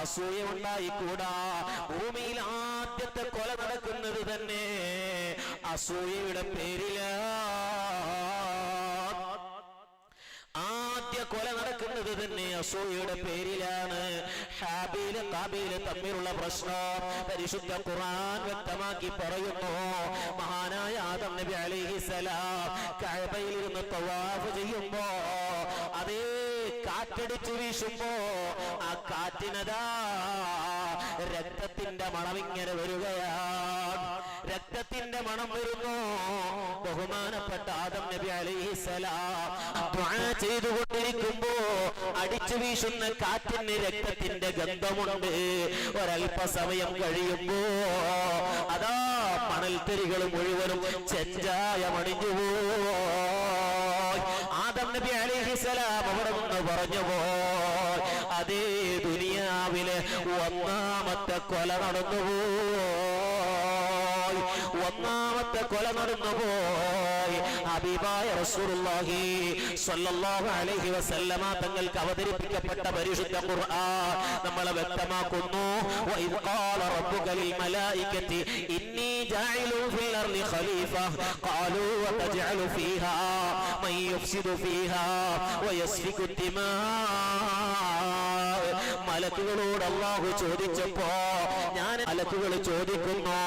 അസൂയ ഉണ്ടായിക്കൂടാ. ഭൂമിയിൽ ആദ്യത്തെ കൊല നടക്കുന്നത് തന്നെ അസൂയയുടെ പേരിലാണ്. ആദ്യ കൊല നടക്കുന്നത് തന്നെ അസൂയയുടെ പേരിലാണ്. ഹാബീല് ഖാബീല് തമ്മിലുള്ള പ്രശ്നം പരിശുദ്ധ ഖുർആൻ വ്യക്തമാക്കി പറയുന്നു. മഹാനായ ആദം നബി അലൈഹിസ്സലാം കഅബയിൽ ഇരുന്ന് തവാഫ് ചെയ്യുമ്പോ അതേ കാറ്റടിച്ചു വീശുമ്പോ ആ കാറ്റിനതാ രക്തത്തിന്റെ മണമിങ്ങനെ വരികയാണ്. രക്തത്തിന്റെ മണം വരുന്നു. ബഹുമാനപ്പെട്ട ആദം നബി അലൈഹിസ്സലാം ദുആ ചെയ്തുകൊണ്ടിരിക്കുമ്പോ അടിച്ചു വീശുന്ന കാറ്റിന് രക്തത്തിന്റെ ഗന്ധമുണ്ട്. ഒരല്പസമയം കഴിയുമ്പോ അതാ മണൽത്തരികൾ മുഴുവനും ചെഞ്ചായമണിഞ്ഞുപോയി. ആദം നബി അലൈഹിസ്സലാം അവിടെ നിന്ന് പറഞ്ഞുപോയി, അതേ ദുനിയാവിലെ ഒന്നാമത്തെ കൊല നടന്നുപോയി. ഒന്നാമത്തെ കൊല നടന്നുപോയി. ഹബീബായ റസൂലുള്ളാഹി സ്വല്ലല്ലാഹു അലൈഹി വസല്ലമ തങ്ങൾക്ക് അവതരിപ്പിക്കപ്പെട്ട പരിശുദ്ധ ഖുർആൻ നമ്മളെ വ്യക്തമാക്കുന്നു. വഇദ് ഖാല റബ്ബുക ലിൽ മലായികതി ഇന്നി ജാഇലു ഫിൽ അർളി ഖലീഫ ഖാലൂ വതജഅലു ഫീഹാ മൻ യുഫ്സിദു ഫീഹാ വയസ്ഫികു ദിമാ. മലക്കുകളോട് അല്ലാഹു ചോദിച്ചപ്പോ ഞാൻ മലക്കുകൾ ചോദിക്കുന്നു,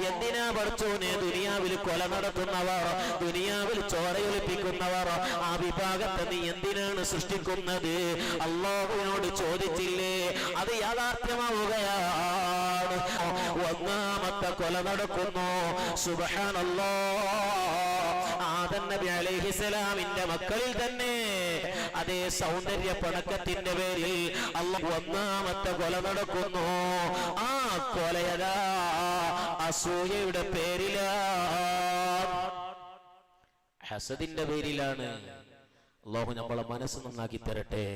എന്തിനാ പടച്ചോനെ ദുനിയാവിൽ കൊല നടത്തുന്നവർ, ദുനിയാവിൽ ചോരയൊലിപ്പിക്കുന്നവർ, ആ വിഭാഗത്തെ നീ എന്തിനാണ് സൃഷ്ടിക്കുന്നത്? അല്ലാഹുവിനോട് ചോദിച്ചില്ലേ? അത് യാഥാർത്ഥ്യമാവുകയാണ്. ഒന്നാമത്തെ കൊല നടക്കുന്നു. സുബ്ഹാനല്ലാഹ്. ആദം നബി അലൈഹിസ്സലാമിന്റെ മക്കളിൽ തന്നെ അതേ സൗന്ദര്യ പണക്കത്തിന്റെ പേരിൽ അല്ലാഹു ഒന്നാമത്തെ കൊല നടക്കുന്നു. ആ കൊലയതാ അസൂയയുടെ പേരിലാണ്, ഹസദിന്റെ പേരിലാണ്. അല്ലാഹു നമ്മളെ മനസ്സ് നന്നാക്കി തരട്ടെ.